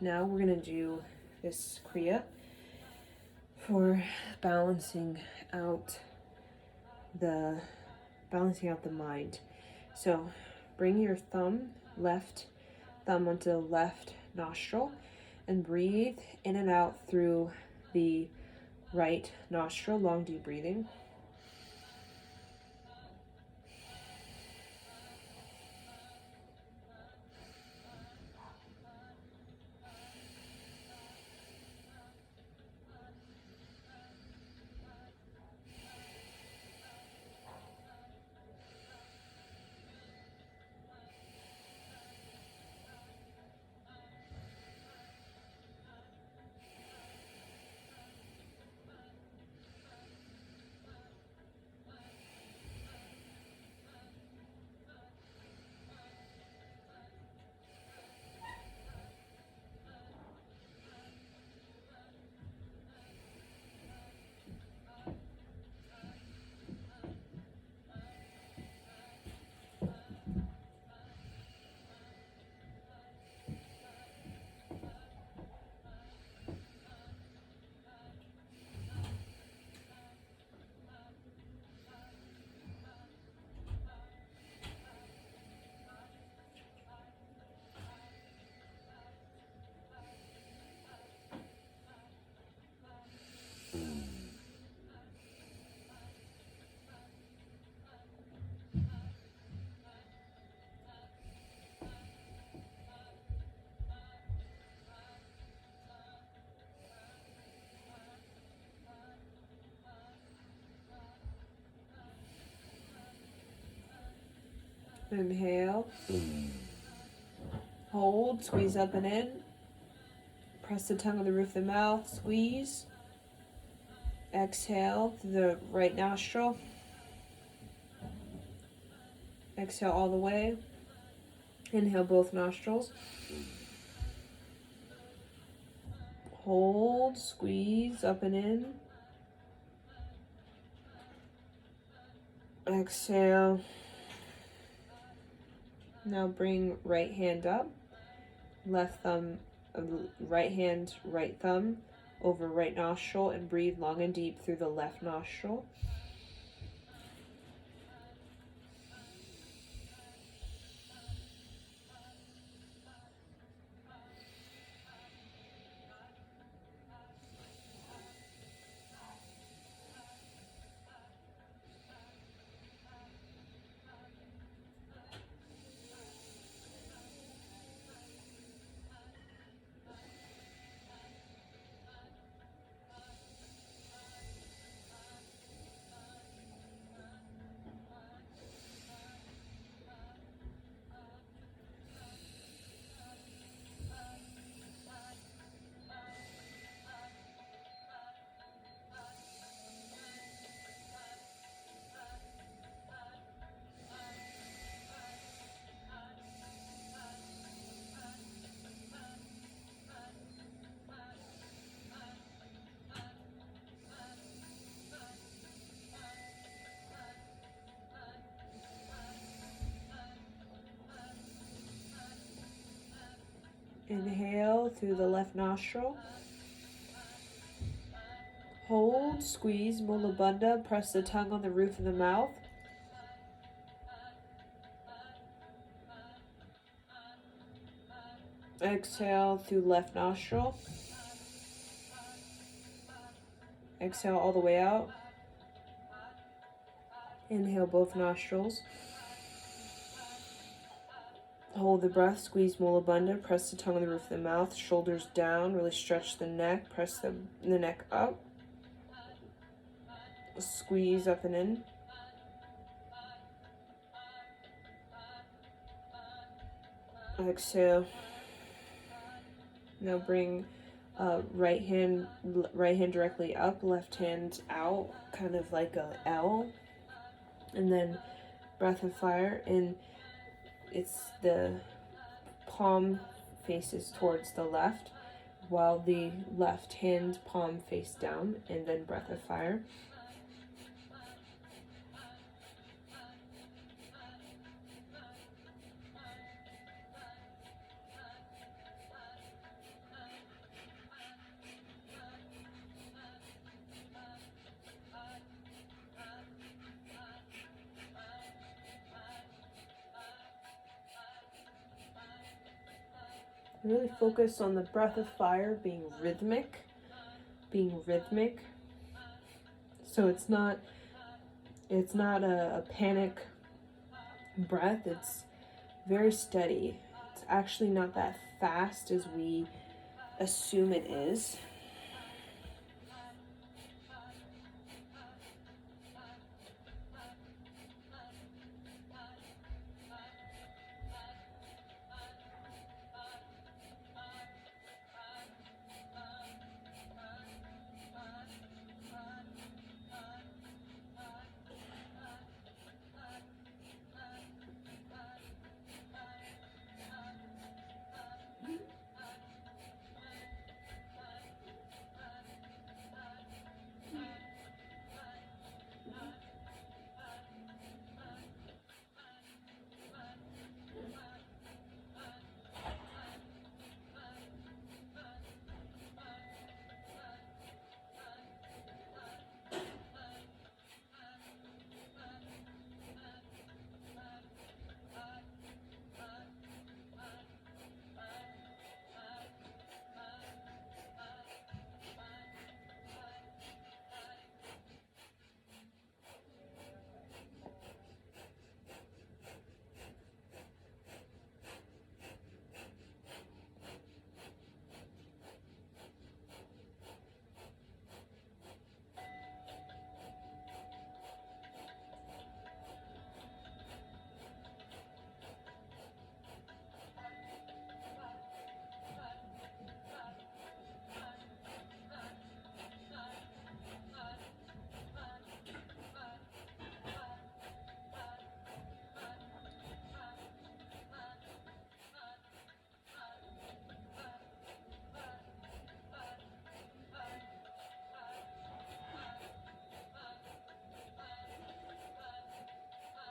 now we're gonna do this Kriya for balancing out the mind. So bring your left thumb onto the left nostril and breathe in and out through the right nostril. Long deep breathing. Inhale. Hold, squeeze up and in. Press the tongue on the roof of the mouth, squeeze. Exhale through the right nostril. Exhale all the way. Inhale both nostrils. Hold, squeeze up and in. Exhale. Now bring right hand up. Left thumb, right hand, right thumb over right nostril and breathe long and deep through the left nostril. Inhale through the left nostril. Hold, squeeze, Mula Bandha. Press the tongue on the roof of the mouth. Exhale through left nostril. Exhale all the way out. Inhale both nostrils. Hold the breath, squeeze Mula Bandha, press the tongue on the roof of the mouth, shoulders down, really stretch the neck, press the neck up. Squeeze up and in. Exhale. Now bring right hand directly up, left hand out, kind of like a L. And then breath of fire, and it's the palm faces towards the left, while the left hand palm face down, and then breath of fire. Really focus on the breath of fire being rhythmic. So it's not a panic breath. It's very steady. It's actually not that fast as we assume it is.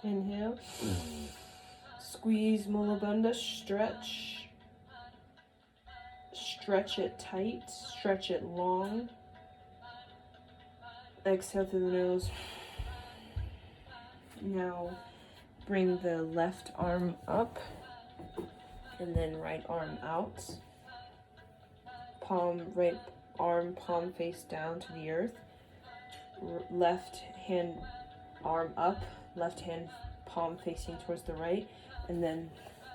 Inhale. Squeeze Mula Bandha, stretch. Stretch it tight, stretch it long. Exhale through the nose. Now bring the left arm up and then right arm out. Right arm, palm face down to the earth. Left hand arm up, left hand palm facing towards the right, and then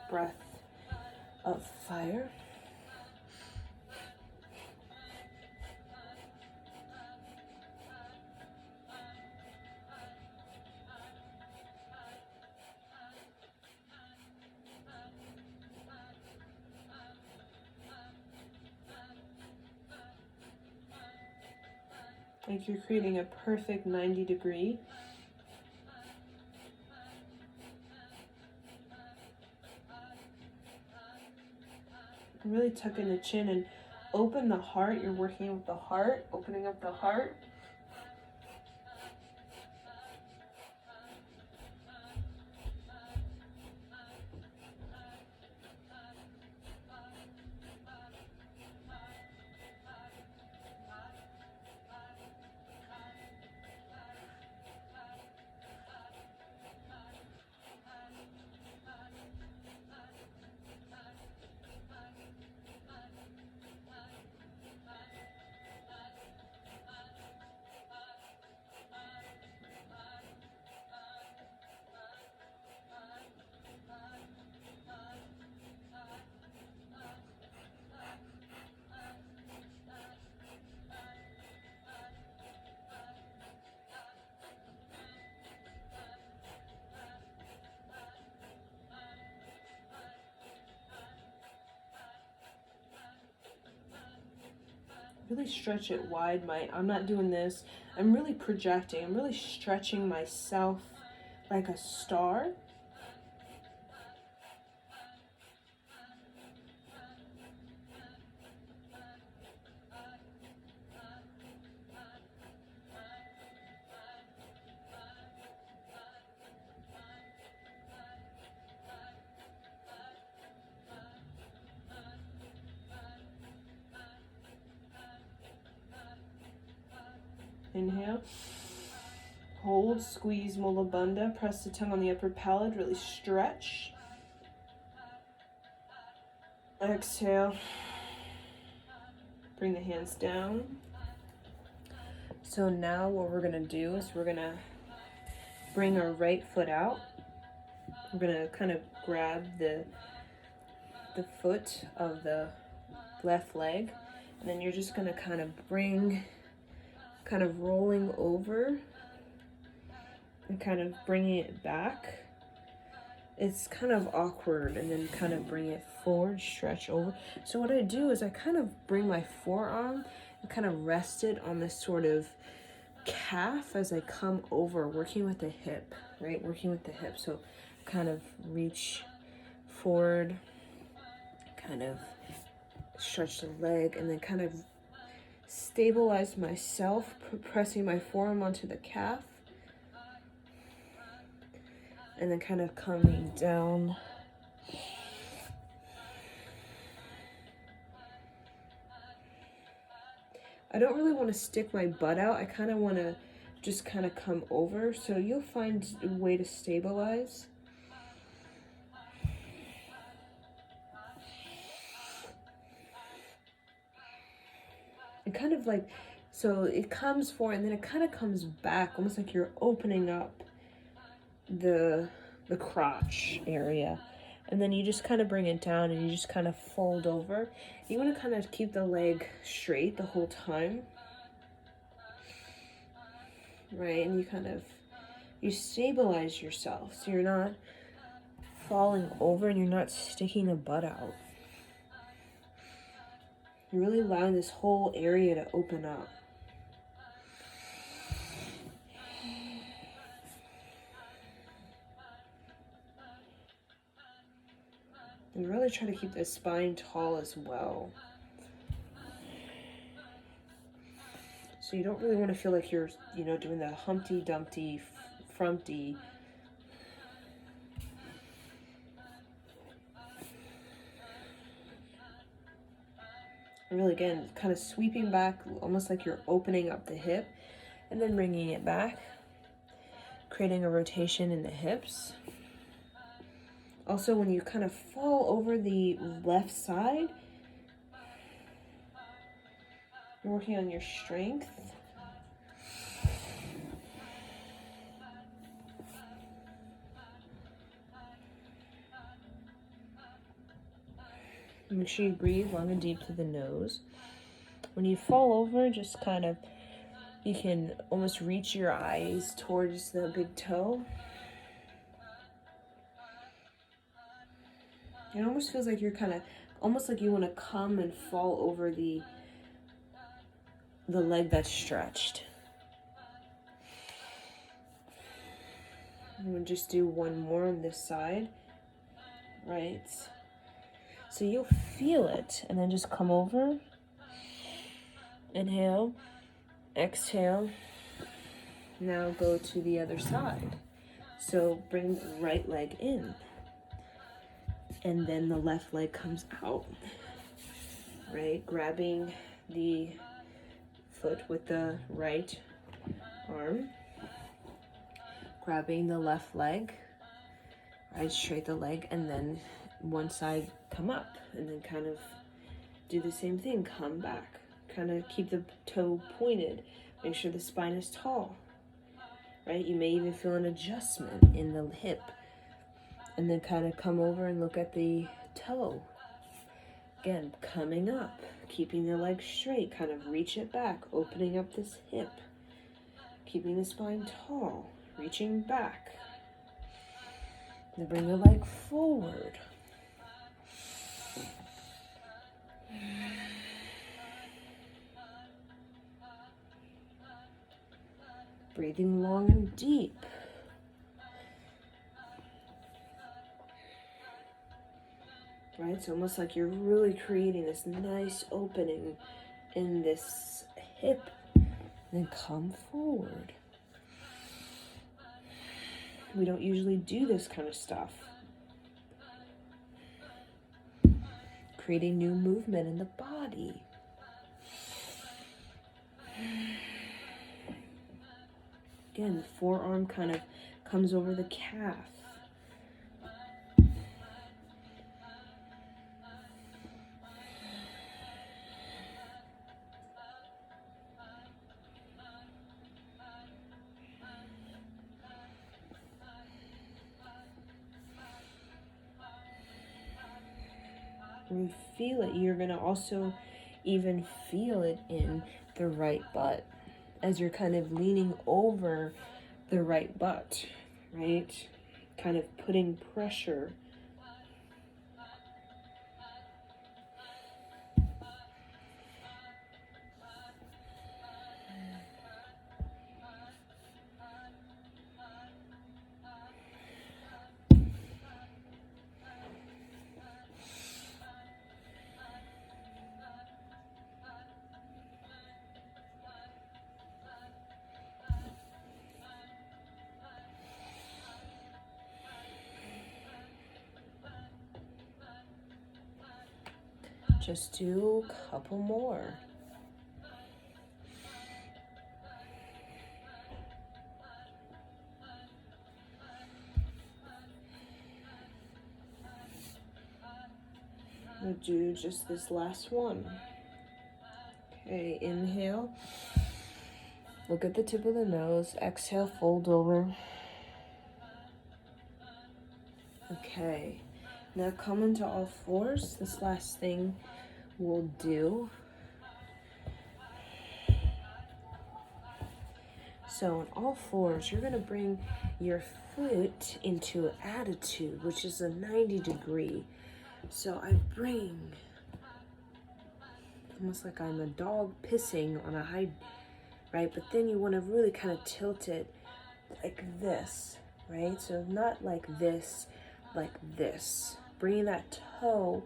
breath of fire. Like you're creating a perfect 90-degree. Really tuck in the chin and open the heart. You're working with the heart, opening up the heart. Really stretch it wide. I'm not doing this. I'm really projecting. I'm really stretching myself like a star. Inhale. Hold, squeeze Mula Bandha. Press the tongue on the upper palate. Really stretch. Exhale. Bring the hands down. So now what we're gonna do is we're gonna bring our right foot out. We're gonna kind of grab the foot of the left leg, and then you're just gonna kind of bring, kind of rolling over and kind of bringing it back. It's kind of awkward, and then kind of bring it forward, stretch over. So what I do is I kind of bring my forearm and kind of rest it on this sort of calf as I come over, working with the hip, right? Working with the hip. So kind of reach forward, kind of stretch the leg, and then kind of stabilize myself, pressing my forearm onto the calf, and then kind of coming down. I don't really want to stick my butt out. I kind of want to just kind of come over. So you'll find a way to stabilize. And kind of like, so it comes forward and then it kind of comes back, almost like you're opening up the crotch area. And then you just kind of bring it down and you just kind of fold over. You want to kind of keep the leg straight the whole time. Right? And you kind of, you stabilize yourself. So you're not falling over and you're not sticking the butt out. You're really allowing this whole area to open up. And really try to keep the spine tall as well. So you don't really want to feel like you're, doing the Humpty Dumpty Frumpty. And really, again, kind of sweeping back, almost like you're opening up the hip, and then bringing it back, creating a rotation in the hips. Also, when you kind of fall over the left side, you're working on your strength. Make sure you breathe long and deep through the nose. When you fall over, just kind of, you can almost reach your eyes towards the big toe. It almost feels like you're kind of, almost like you want to come and fall over the leg that's stretched. I'm going to just do one more on this side, right? So you'll feel it, and then just come over. Inhale, exhale. Now go to the other side. So bring the right leg in, and then the left leg comes out, right? Grabbing the foot with the right arm, grabbing the left leg, right, straight the leg, and then one side come up, and then kind of do the same thing, come back, kind of keep the toe pointed, make sure the spine is tall, right? You may even feel an adjustment in the hip, and then kind of come over and look at the toe. Again, coming up, keeping the leg straight, kind of reach it back, opening up this hip, keeping the spine tall, reaching back. Then bring the leg forward. Breathing long and deep. Right? It's almost like you're really creating this nice opening in this hip. Then come forward. We don't usually do this kind of stuff. Creating new movement in the body. Again, the forearm kind of comes over the calf. You feel it. You're going to also even feel it in the right butt as you're kind of leaning over the right butt, right? Kind of putting pressure. Just do a couple more. We'll do just this last one. Okay, inhale. Look at the tip of the nose. Exhale, fold over. Okay, now come into all fours. This last thing we'll do. So on all fours, you're gonna bring your foot into attitude, which is a 90 degree. So I bring, almost like I'm a dog pissing on a high, right? But then you wanna really kind of tilt it like this, right? So not like this, like this. Bringing that toe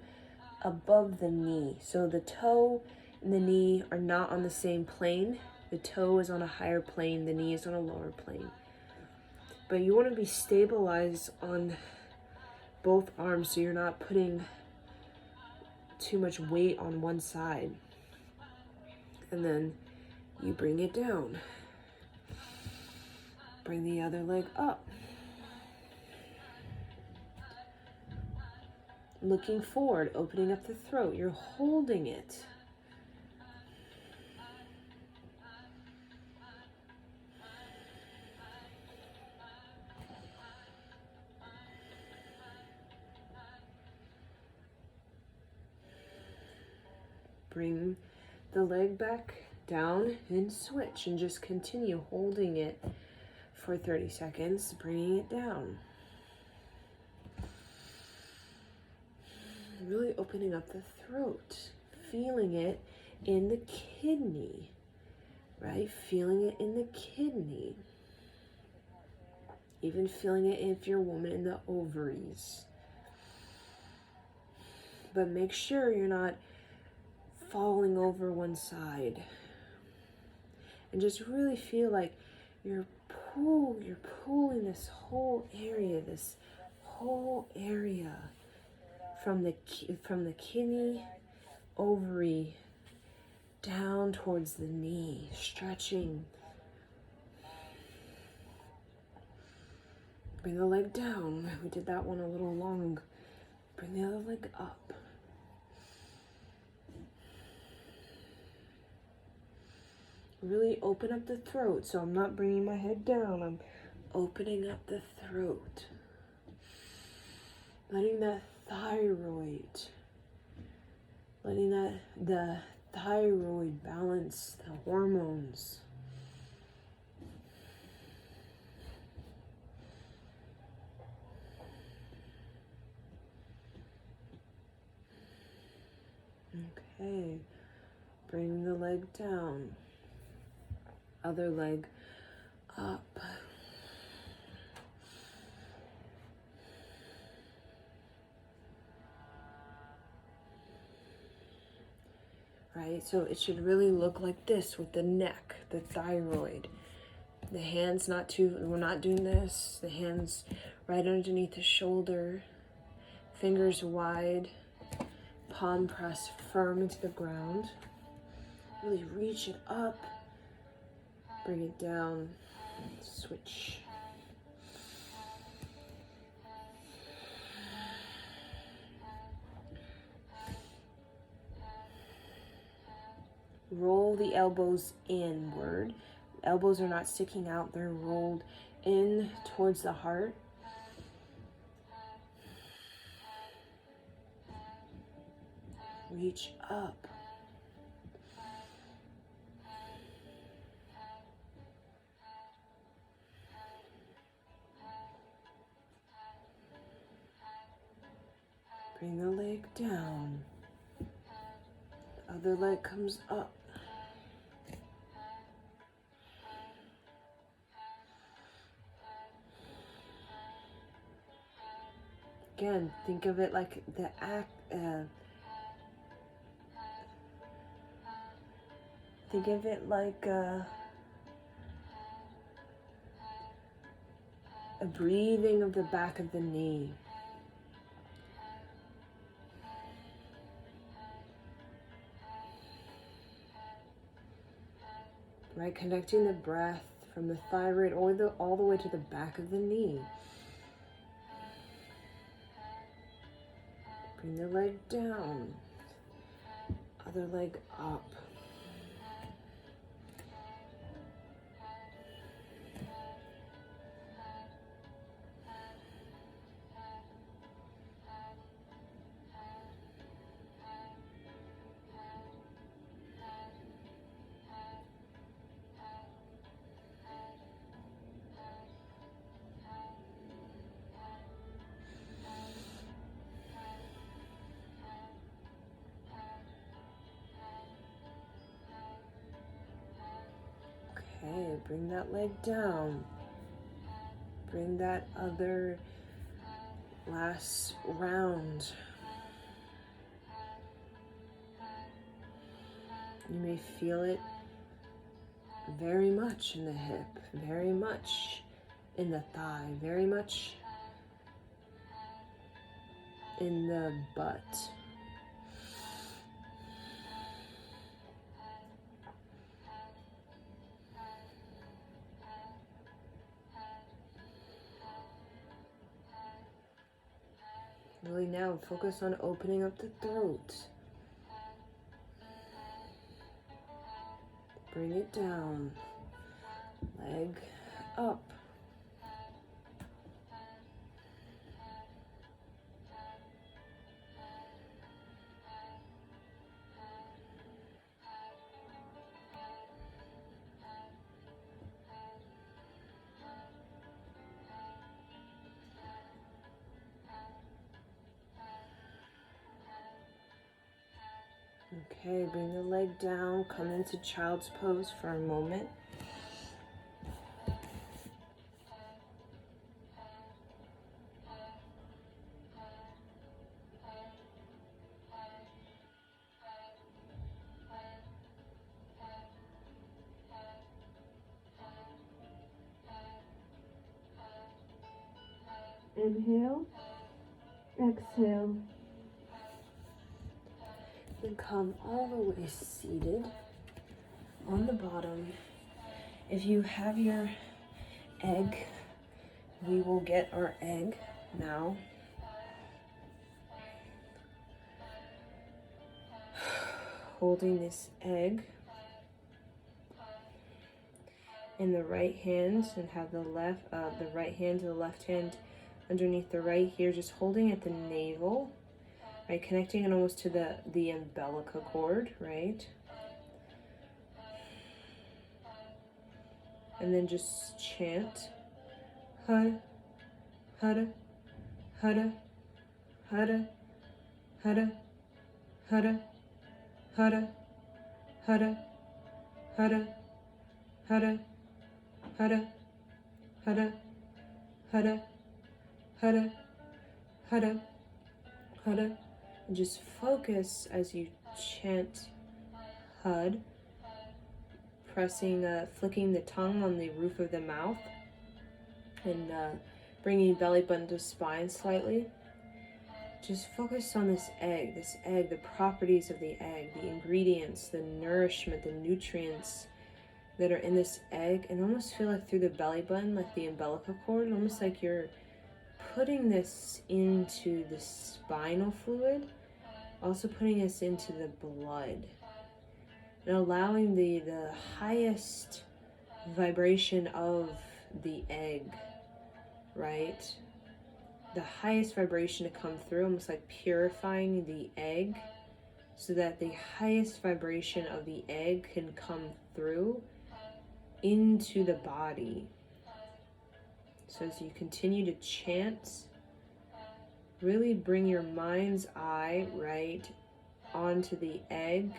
above the knee. So the toe and the knee are not on the same plane. The toe is on a higher plane, the knee is on a lower plane. But you want to be stabilized on both arms so you're not putting too much weight on one side. And then you bring it down. Bring the other leg up. Looking forward, opening up the throat. You're holding it. Bring the leg back down and switch and just continue holding it for 30 seconds, bringing it down. Really opening up the throat, feeling it in the kidney, right? Feeling it in the kidney. Even feeling it if you're a woman in the ovaries. But make sure you're not falling over one side. And just really feel like you're pulling this whole area from the kidney, ovary, down towards the knee, stretching. Bring the leg down. We did that one a little long. Bring the other leg up. Really open up the throat. So I'm not bringing my head down. I'm opening up the throat. Letting that thyroid, the thyroid balance the hormones. Okay, bring the leg down, other leg up. Right, so it should really look like this with the neck, the thyroid. The hands we're not doing this. The hands right underneath the shoulder, fingers wide, palm press firm into the ground. Really reach it up, bring it down, switch. Roll the elbows inward. Elbows are not sticking out, they're rolled in towards the heart. reach up. Bring the leg down. Other leg comes up. Again, think of it like the act. Think of it like a breathing of the back of the knee. Right, connecting the breath from the thyroid all the way to the back of the knee. Bring the leg down. Other leg up. Okay, bring that leg down. Bring that other last round. You may feel it very much in the hip, very much in the thigh, very much in the butt. Really now focus on opening up the throat. Bring it down. Leg up. Okay, bring the leg down, come into child's pose for a moment. Inhale, exhale. Then come all the way seated on the bottom. If you have your egg, we will get our egg now. Holding this egg in the right hand and have the right hand to the left hand underneath the right here, just holding at the navel, right, connecting it almost to the umbilical cord, right? And then just chant hara hara hara hara hara hara hara hara hara hara hara hara hara hara hara hara, and just focus as you chant hud, pressing, flicking the tongue on the roof of the mouth, and bringing belly button to spine slightly. Just focus on this egg, the properties of the egg, the ingredients, the nourishment, the nutrients that are in this egg, and almost feel like through the belly button, like the umbilical cord, almost like you're putting this into the spinal fluid, also putting this into the blood, and allowing the highest vibration of the egg, right? The highest vibration to come through, almost like purifying the egg so that the highest vibration of the egg can come through into the body. So as you continue to chant, really bring your mind's eye right onto the egg,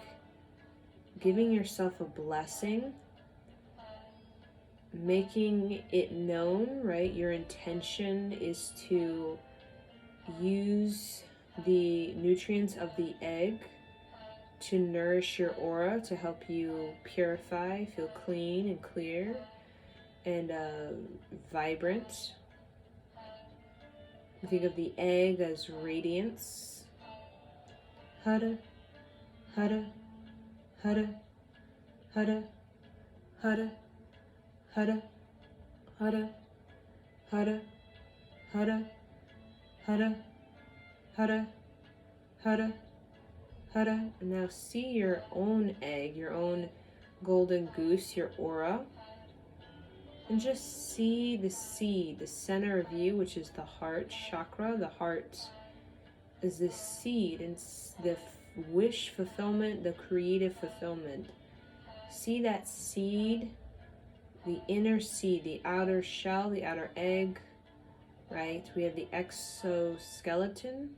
giving yourself a blessing, making it known, right? Your intention is to use the nutrients of the egg to nourish your aura, to help you purify, feel clean and clear and vibrant. Think of the egg as radiance. Hara, hara, hara, hara, hara, hara, hara, hara, hara, hara, hara, hara, hara. And now see your own egg, your own golden goose, your aura. And just see the seed, the center of you, which is the heart chakra. The heart is the seed and the wish fulfillment, the creative fulfillment. See that seed, the inner seed, the outer shell, the outer egg, right? We have the exoskeleton,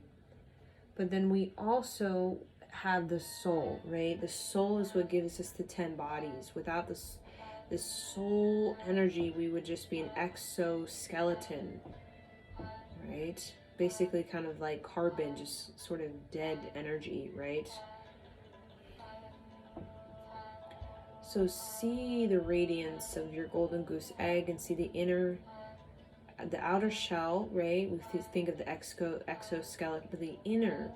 but then we also have the soul, right? The soul is what gives us the 10 bodies. Without this soul energy, we would just be an exoskeleton, right? Basically kind of like carbon, just sort of dead energy, right? So see the radiance of your golden goose egg and see the outer shell, right? We think of the exoskeleton, but the inner,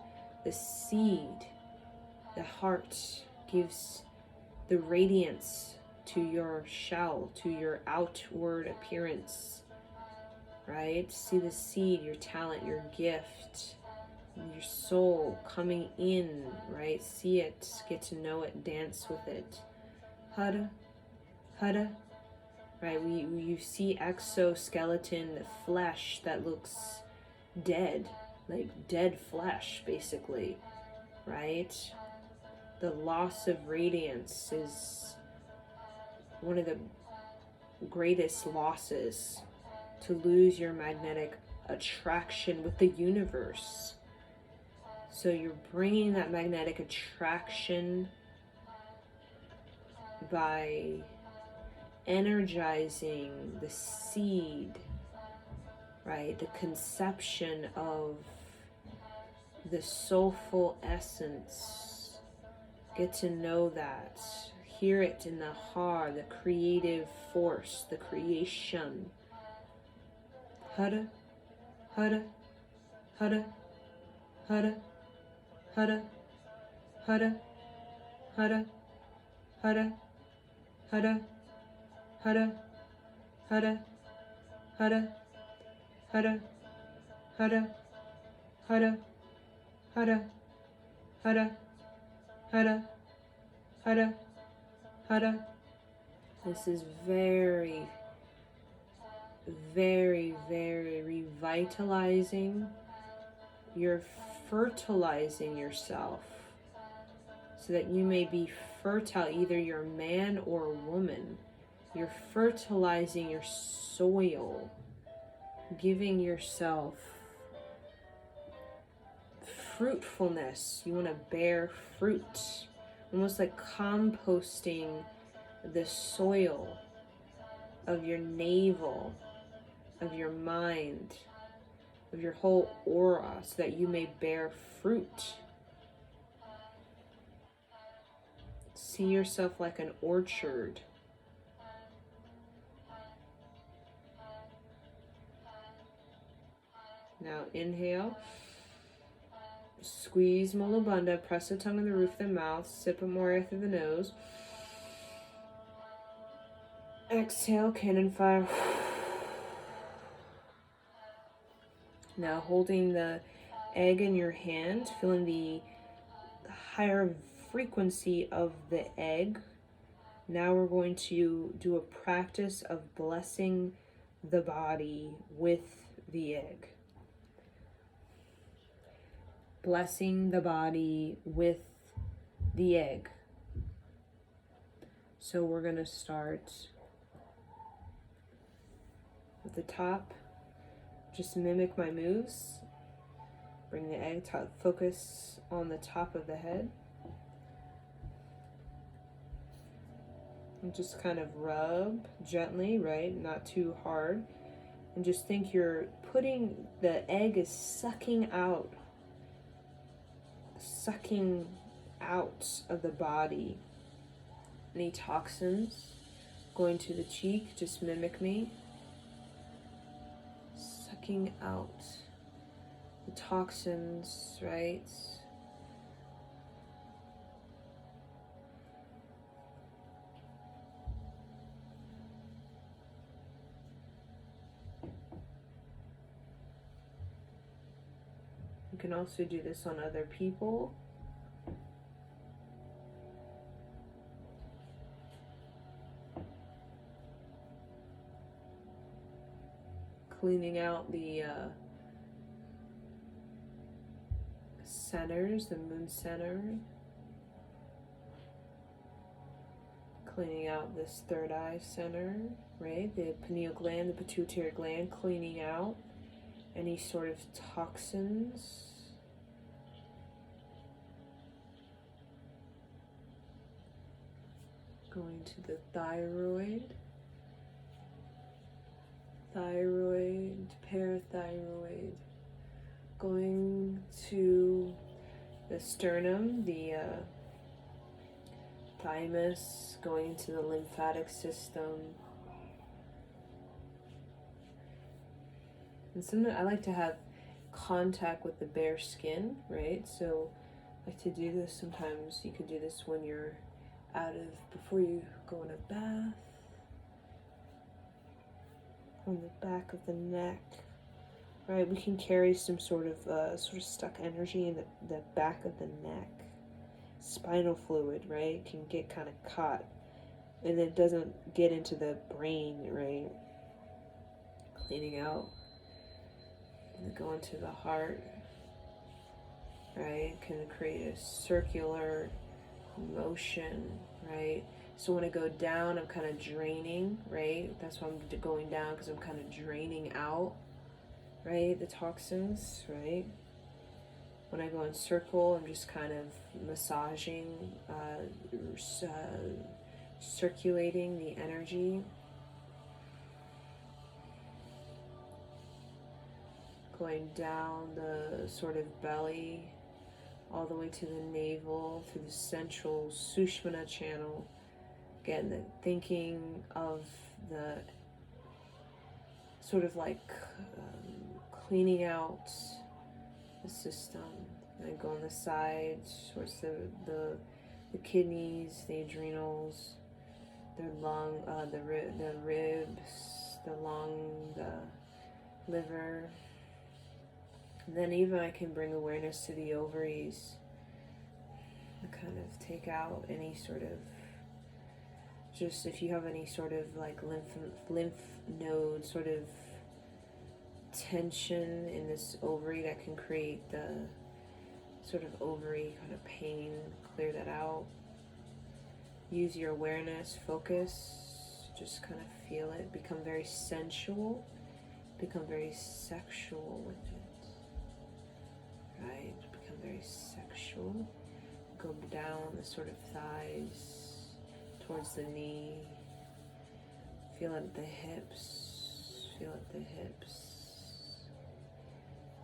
the seed, the heart gives the radiance to your shell, to your outward appearance, right? See the seed, your talent, your gift, your soul coming in, right? See it, get to know it, dance with it. Hara, hara, right? You see exoskeleton, the flesh that looks dead, like dead flesh, basically, right? The loss of radiance is one of the greatest losses, to lose your magnetic attraction with the universe. So you're bringing that magnetic attraction by energizing the seed, right? The conception of the soulful essence. Get to know that. Hear it in the heart, the creative force, the creation. Hara, hara, hara, hara, hara, hara, hara, hara, hara, hara, hara, hara, hara, hara, hara, hara, hara, hara, hara, hara. This is very, very, very revitalizing. You're fertilizing yourself so that you may be fertile, either you're a man or a woman. You're fertilizing your soil, giving yourself fruitfulness. You want to bear fruit, almost like composting the soil of your navel, of your mind, of your whole aura, so that you may bear fruit. See yourself like an orchard. Now inhale. Squeeze Mula Bandha, press the tongue on the roof of the mouth, sip of more air through the nose. Exhale, cannon fire. Now holding the egg in your hand, feeling the higher frequency of the egg. Now we're going to do a practice of blessing the body with the egg. Blessing the body with the egg. So we're going to start at the top. Just mimic my moves. Bring the egg, focus on the top of the head. And just kind of rub gently, right? Not too hard. And just think you're putting, the egg is sucking out of the body any toxins going to the cheek. Just mimic me. Sucking out the toxins, right? You can also do this on other people. Cleaning out the centers, the moon center. Cleaning out this third eye center, right? The pineal gland, the pituitary gland, cleaning out any sort of toxins. Going to the thyroid, parathyroid. Going to the sternum, the thymus, going to the lymphatic system. And sometimes I like to have contact with the bare skin, right? So I like to do this sometimes. You can do this when you're before you go in a bath. On the back of the neck, right? We can carry some sort of stuck energy in the back of the neck. Spinal fluid, right? Can get kind of caught, and it doesn't get into the brain, right? Cleaning out. And go into the heart, right? Can create a circular motion, right? So when I go down, I'm kind of draining, right? That's why I'm going down, because I'm kind of draining out, right? The toxins, right? When I go in circle, I'm just kind of massaging, circulating the energy. Going down the sort of belly, all the way to the navel, through the central Sushmana channel. Again, the thinking of the sort of like cleaning out the system. And go on the sides towards the kidneys, the adrenals, the lung, the ribs, the lung, the liver. And then even I can bring awareness to the ovaries and kind of take out any sort of, just if you have any sort of like lymph node sort of tension in this ovary that can create the sort of ovary kind of pain, clear that out. Use your awareness, focus, just kind of feel it, become very sensual, become very sexual with it, right? Become very sexual. Go down the sort of thighs, towards the knee, feel it at the hips, feel it at the hips.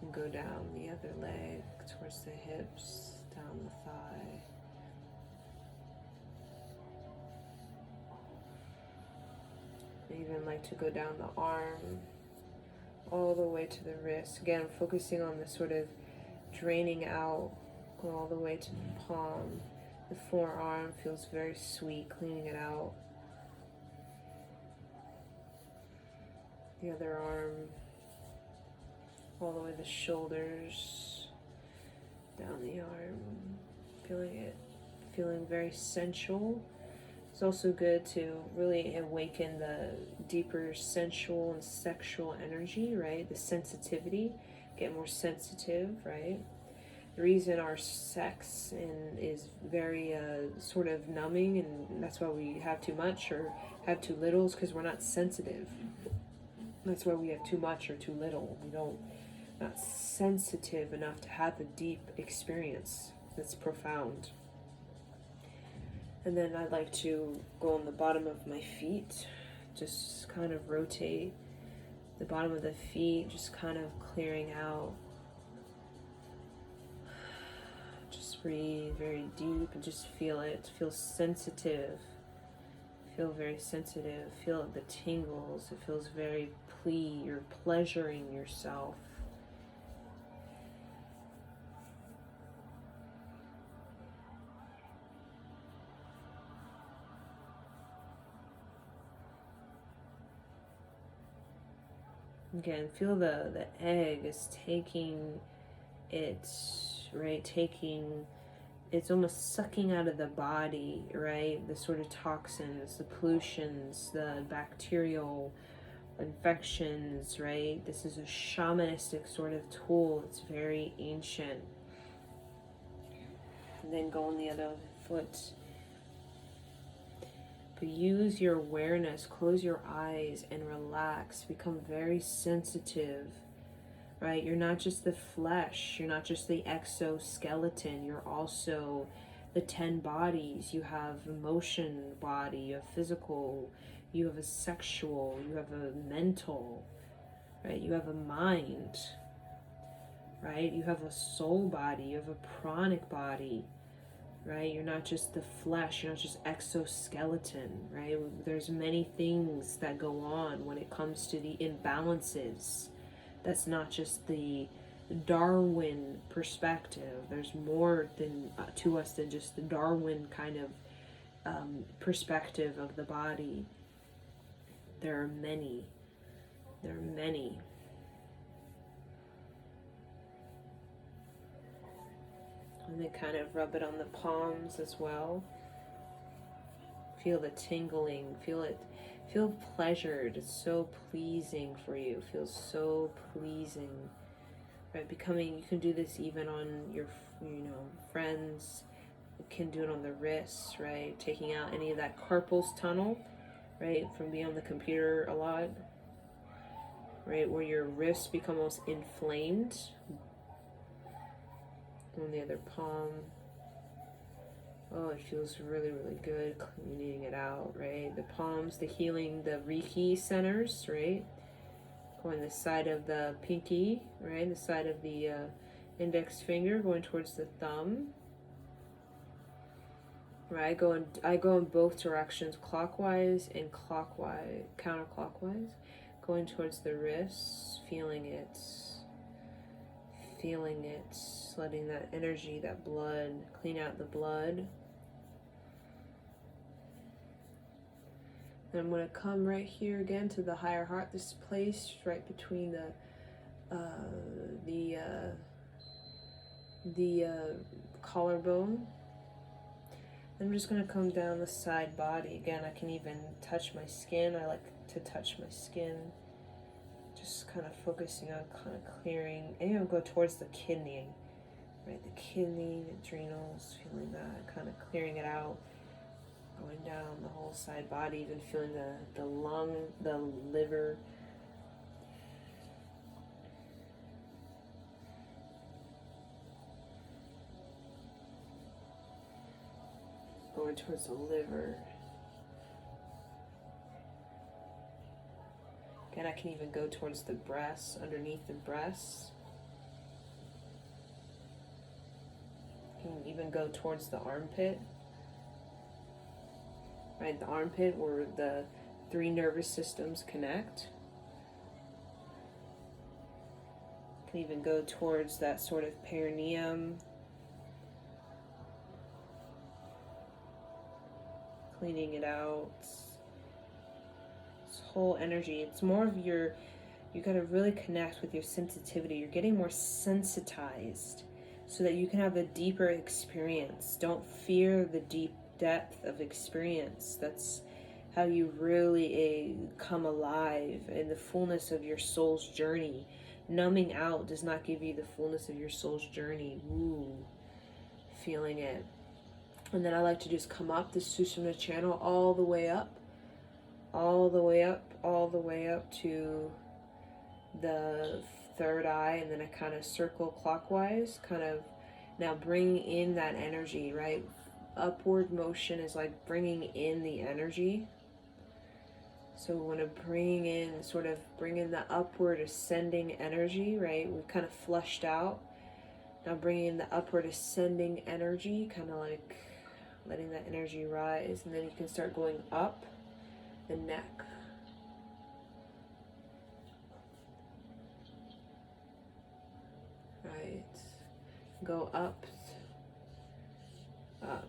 And go down the other leg, towards the hips, down the thigh. I even like to go down the arm, all the way to the wrist. Again, focusing on the sort of draining out, go all the way to the palm. The forearm feels very sweet, cleaning it out. The other arm, all the way to the shoulders, down the arm, feeling it, feeling very sensual. It's also good to really awaken the deeper sensual and sexual energy, right? The sensitivity, get more sensitive, right? The reason our sex is very sort of numbing, and that's why we have too much or have too little, is because we're not sensitive. That's why we have too much or too little. We don't not sensitive enough to have a deep experience that's profound. And then I'd like to go on the bottom of my feet, just kind of rotate the bottom of the feet, just kind of clearing out. Just breathe very deep and just feel it. Feel sensitive. Feel very sensitive. Feel the tingles. It feels very you're pleasuring yourself. Again, feel the egg is taking it, right? It's almost sucking out of the body, right? The sort of toxins, the pollutions, the bacterial infections, right? This is a shamanistic sort of tool. It's very ancient. And then go on the other foot. But use your awareness, close your eyes and relax. Become very sensitive, right? You're not just the flesh. You're not just the exoskeleton. You're also the 10 bodies. You have emotion body, you have physical, you have a sexual, you have a mental, right? You have a mind, right? You have a soul body, you have a pranic body, right? You're not just the flesh, you're not just exoskeleton, right? There's many things that go on when it comes to the imbalances. That's not just the Darwin perspective. There's more than to us than just the Darwin kind of perspective of the body. There are many. There are many. And then kind of rub it on the palms as well. Feel the tingling. Feel it. Feel pleasured. It's so pleasing for you. It feels so pleasing. Right? You can do this even on your, friends. You can do it on the wrists, right? Taking out any of that carpal tunnel, right? From being on the computer a lot, right? Where your wrists become almost inflamed. On the other palm. Oh, it feels really, really good cleaning it out, right? The palms, the healing, the Reiki centers, right? Going the side of the pinky, right? The side of the index finger, going towards the thumb. Right? I go in both directions, clockwise and clockwise, counterclockwise. Going towards the wrists, feeling it, letting that energy, that blood, clean out the blood. And I'm going to come right here again to the higher heart, this place right between the collarbone. I'm just going to come down the side body. Again, I can even touch my skin. I like to touch my skin. Just kind of focusing on kind of clearing. And even go towards the kidney, right? The kidney, the adrenals, feeling that, kind of clearing it out. Going down the whole side body, even feeling the lung, the liver. Going towards the liver. Again, I can even go towards the breasts, underneath the breasts. I can even go towards the armpit. Right, the armpit where the 3 nervous systems connect. You can even go towards that sort of perineum. Cleaning it out. This whole energy, it's more of you gotta really connect with your sensitivity. You're getting more sensitized so that you can have a deeper experience. Don't fear the deep depth of experience. That's how you really come alive in the fullness of your soul's journey, Numbing out does not give you the fullness of your soul's journey. Ooh, feeling it. And then I like to just come up the Sushumna channel all the way up, all the way up, all the way up to the third eye, and then I kind of circle clockwise, kind of now bringing in that energy, right? Upward motion is like bringing in the energy. So we want to bring in, sort of bring in the upward ascending energy, right? We've kind of flushed out. Now bringing in the upward ascending energy, kind of like letting that energy rise, and then you can start going up the neck. Right. Go up, up.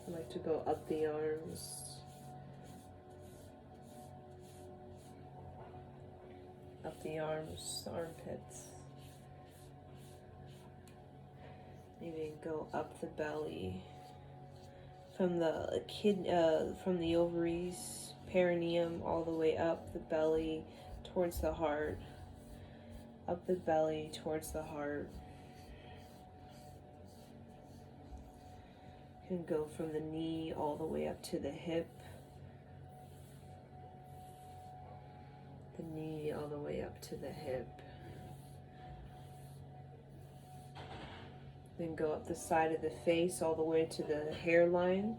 I like to go up the arms. Up the arms, the armpits. Maybe go up the belly. From the from the ovaries, perineum, all the way up the belly towards the heart. Up the belly towards the heart. You can go from the knee all the way up to the hip. The knee all the way up to the hip. Then go up the side of the face all the way to the hairline.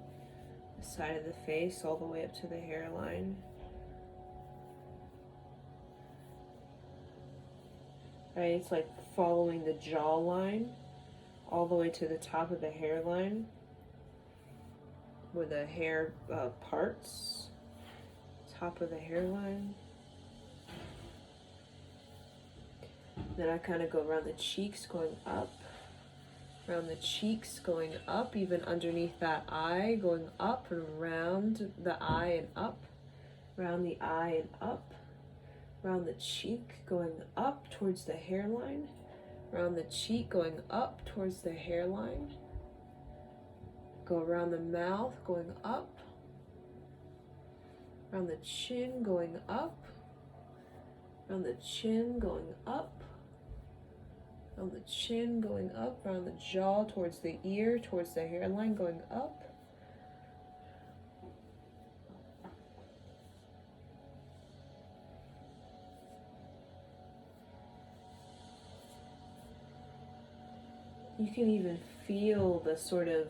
The side of the face all the way up to the hairline. Right, it's like following the jawline all the way to the top of the hairline, where the hair parts. Top of the hairline. Then I kind of go around the cheeks, going up. Around the cheeks, going up, even underneath that eye, going up and around the eye and up, around the eye and up, around the cheek, going up towards the hairline, around the cheek, going up towards the hairline, go around the mouth, going up, around the chin, going up, around the chin, going up, on the chin, going up, around the jaw, towards the ear, towards the hairline, going up. You can even feel the sort of,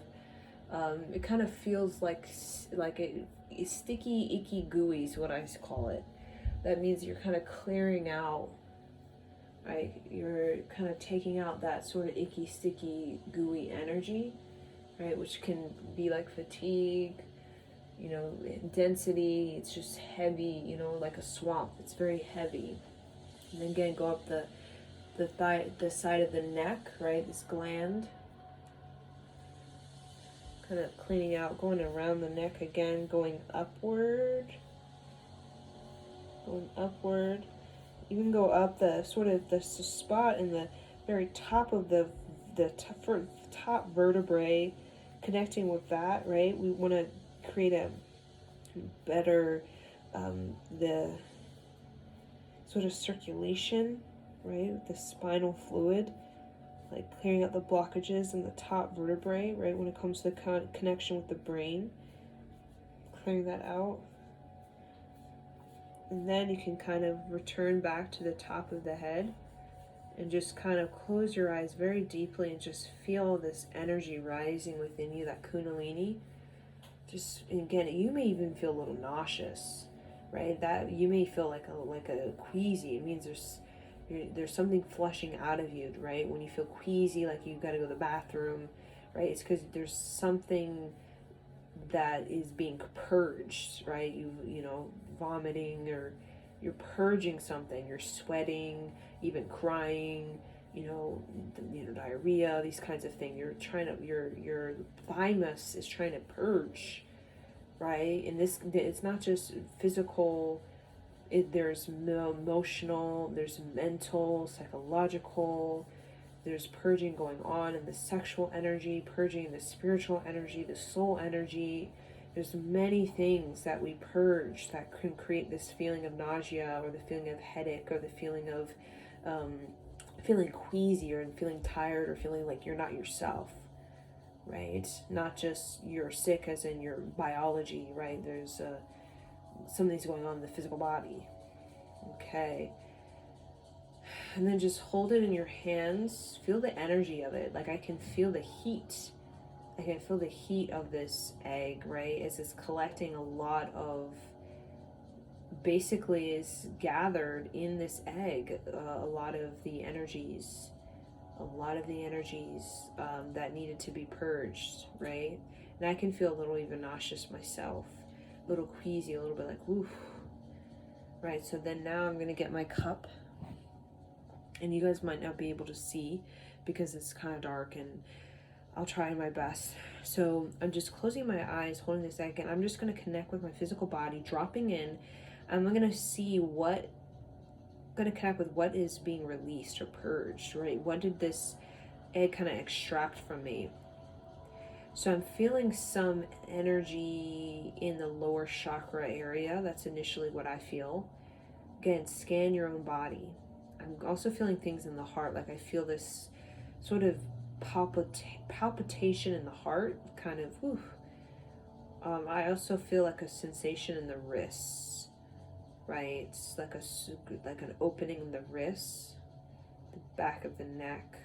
it kind of feels like a sticky, icky, gooey is what I call it. That means you're kind of clearing out. Right, you're kind of taking out that sort of icky, sticky, gooey energy, right, which can be like fatigue, you know, density. It's just heavy, you know, like a swamp. It's very heavy. And then again, go up the side of the neck, right, this gland, kind of cleaning out, going around the neck again, going upward. Even go up the sort of the spot in the very top of the top vertebrae, connecting with that, right? We want to create a better the sort of circulation, right, with the spinal fluid, like clearing out the blockages in the top vertebrae, right, when it comes to the connection with the brain, clearing that out. And then you can kind of return back to the top of the head and just kind of close your eyes very deeply and just feel this energy rising within you, that Kundalini. Just, again, you may even feel a little nauseous, right? That you may feel like a queasy. It means there's something flushing out of you, right? When you feel queasy, like you've got to go to the bathroom, right? It's because there's something that is being purged, right? You know, vomiting, or you're purging something, you're sweating, even crying, you know, diarrhea, these kinds of things. You're trying to, your thymus is trying to purge, right? And this, it's not just physical, there's emotional, there's mental, psychological, there's purging going on in the sexual energy, purging the spiritual energy, the soul energy. There's many things that we purge that can create this feeling of nausea, or the feeling of headache, or the feeling of feeling queasy, or feeling tired, or feeling like you're not yourself, right? Not just you're sick as in your biology, right? There's something's going on in the physical body. Okay. And then just hold it in your hands. Feel the energy of it. Like I can feel the heat. I can feel the heat of this egg, right? As it's collecting a lot of, basically is gathered in this egg, a lot of the energies, that needed to be purged, right? And I can feel a little even nauseous myself, a little queasy, a little bit like, oof, right? So then now I'm going to get my cup, and you guys might not be able to see because it's kind of dark, and I'll try my best. So I'm just closing my eyes, holding this egg, and I'm just going to connect with my physical body, dropping in. I'm going to see going to connect with what is being released or purged, right? What did this egg kind of extract from me? So I'm feeling some energy in the lower chakra area. That's initially what I feel. Again, scan your own body. I'm also feeling things in the heart. Like I feel this sort of palpitation in the heart, kind of, whew. I also feel like a sensation in the wrists, right? It's like an opening in the wrists, the back of the neck,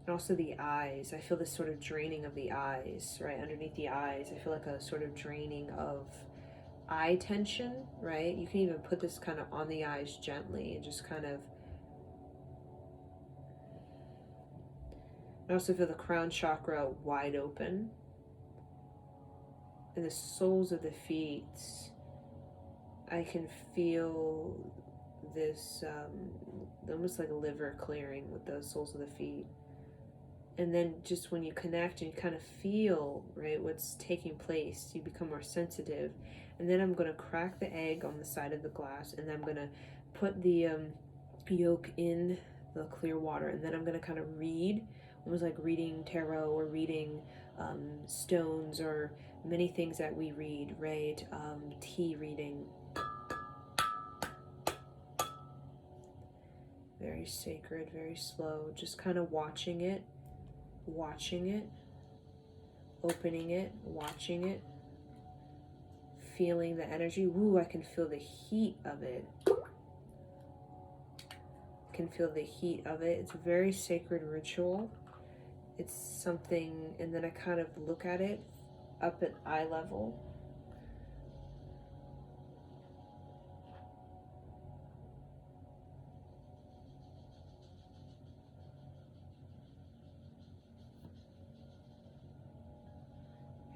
and also the eyes. I feel this sort of draining of the eyes, right? Underneath the eyes, I feel like a sort of draining of eye tension, right? You can even put this kind of on the eyes gently and just kind of. I also feel the crown chakra wide open, and the soles of the feet. I can feel this almost like a liver clearing with the soles of the feet. And then just when you connect and you kind of feel, right, what's taking place, you become more sensitive. And then I'm going to crack the egg on the side of the glass, and then I'm going to put the yolk in the clear water, and then I'm going to kind of read, almost like reading tarot or reading stones, or many things that we read, right? Tea reading. Very sacred, very slow, just kind of watching it, opening it, watching it, feeling the energy. Woo, I can feel the heat of it. Can feel the heat of it. It's a very sacred ritual. It's something, and then I kind of look at it up at eye level.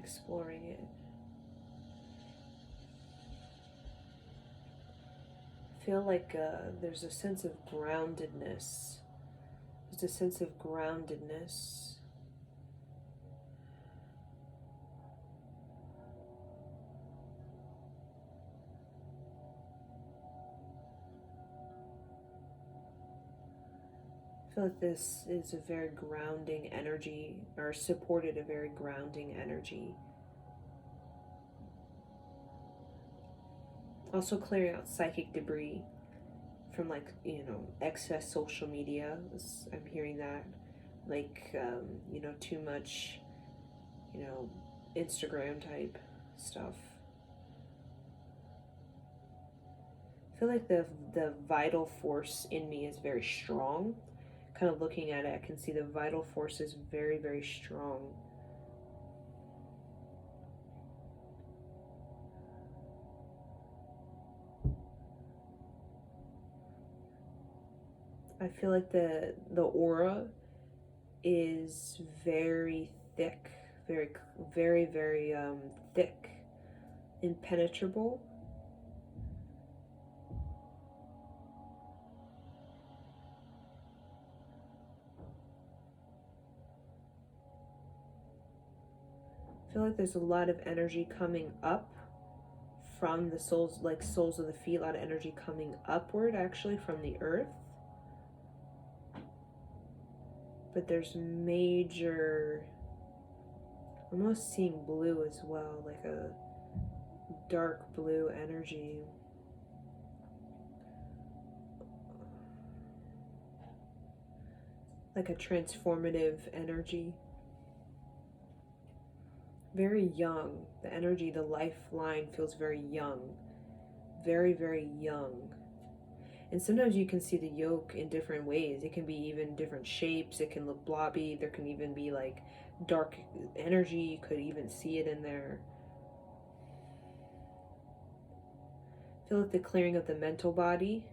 Exploring it. Feel like there's a sense of groundedness. There's a sense of groundedness. I feel like this is a very grounding energy, or supported a very grounding energy. Also clearing out psychic debris from, like, excess social media. I'm hearing that, like, too much, Instagram type stuff. I feel like the vital force in me is very strong. Kind of looking at it, I can see the vital force is very, very strong. I feel like the aura is very thick, very, very, very thick, impenetrable. I feel like there's a lot of energy coming up from the soles of the feet, a lot of energy coming upward actually from the earth. But there's major almost seeing blue as well, like a dark blue energy. Like a transformative energy. Very young. The energy, the lifeline feels very young. Very, very young. And sometimes you can see the yolk in different ways. It can be even different shapes. It can look blobby. There can even be like dark energy. You could even see it in there. I feel like the clearing of the mental body.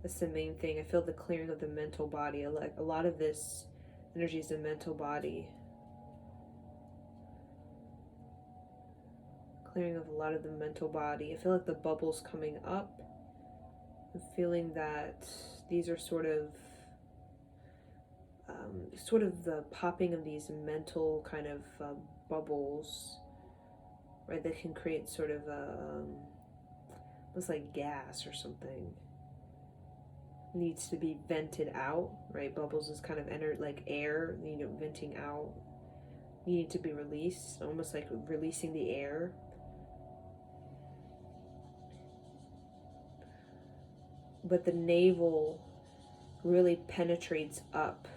That's the main thing. I feel the clearing of the mental body. Like a lot of this energy is the mental body. Clearing of a lot of the mental body. I feel like the bubbles coming up. I'm feeling that these are sort of the popping of these mental kind of bubbles, right? That can create sort of almost like gas or something. Needs to be vented out, right? Bubbles is kind of like air, venting out, needing to be released, almost like releasing the air. But the navel really penetrates up.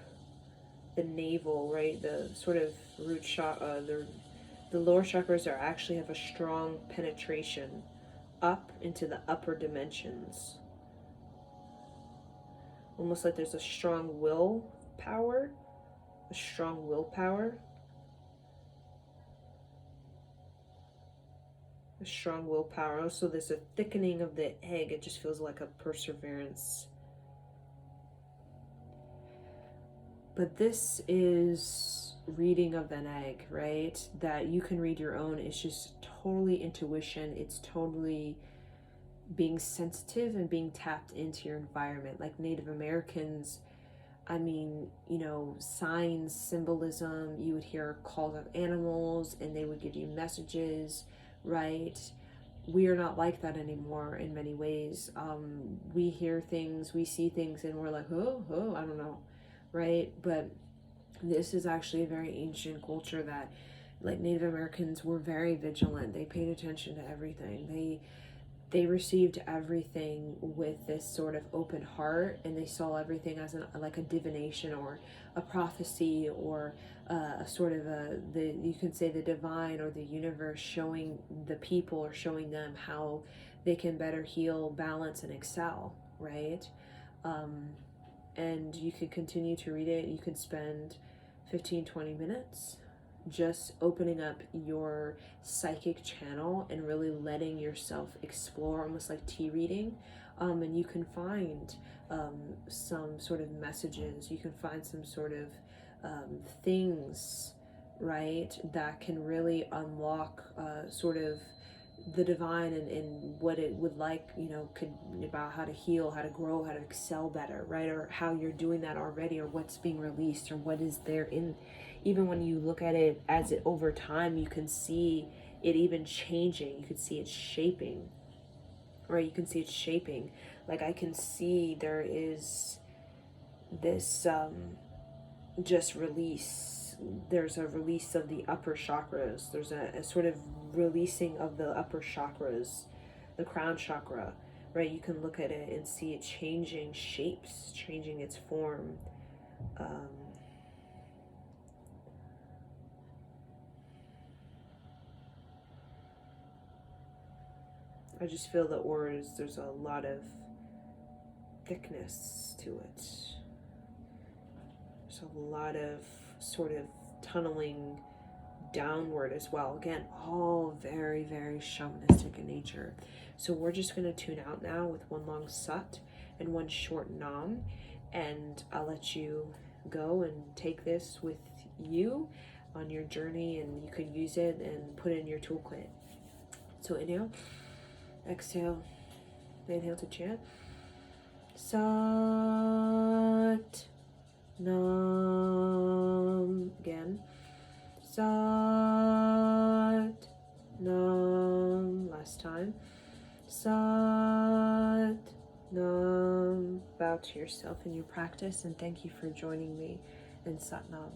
The navel, right? The sort of root chakra, the lower chakras are actually have a strong penetration up into the upper dimensions. Almost like there's a strong willpower, a strong willpower, a strong willpower. Also, there's a thickening of the egg. It just feels like a perseverance. But this is reading of an egg, right? That you can read your own. It's just totally intuition. It's totally being sensitive and being tapped into your environment. Like Native Americans, I mean, signs, symbolism, you would hear calls of animals and they would give you messages, right? We are not like that anymore in many ways. We hear things, we see things, and we're like, oh, I don't know, right? But this is actually a very ancient culture that, like, Native Americans were very vigilant. They paid attention to everything. They received everything with this sort of open heart, and they saw everything as like a divination or a prophecy or a sort of you can say the divine or the universe showing the people or showing them how they can better heal, balance, and excel, right? And you could continue to read it. You could spend 15-20 minutes just opening up your psychic channel and really letting yourself explore, almost like tea reading. And you can find some sort of messages. You can find some sort of things, right, that can really unlock sort of the divine and what it would like, could, about how to heal, how to grow, how to excel better, right? Or how you're doing that already, or what's being released, or what is there in, even when you look at it as it over time, you can see it even changing. You can see it shaping, right? You can see it shaping. Like I can see there is this just release. There's a release of the upper chakras. There's a sort of releasing of the upper chakras, the crown chakra, right? You can look at it and see it changing shapes, changing its form. I just feel the auras, there's a lot of thickness to it. There's a lot of sort of tunneling downward as well. Again, all very, very shamanistic in nature. So we're just going to tune out now with one long sut and one short nam, and I'll let you go and take this with you on your journey, and you can use it and put it in your toolkit. So inhale, exhale, inhale to chant. Sat Nam. Again. Sat Nam. Last time. Sat Nam. Bow to yourself in your practice, and thank you for joining me in Sat Nam.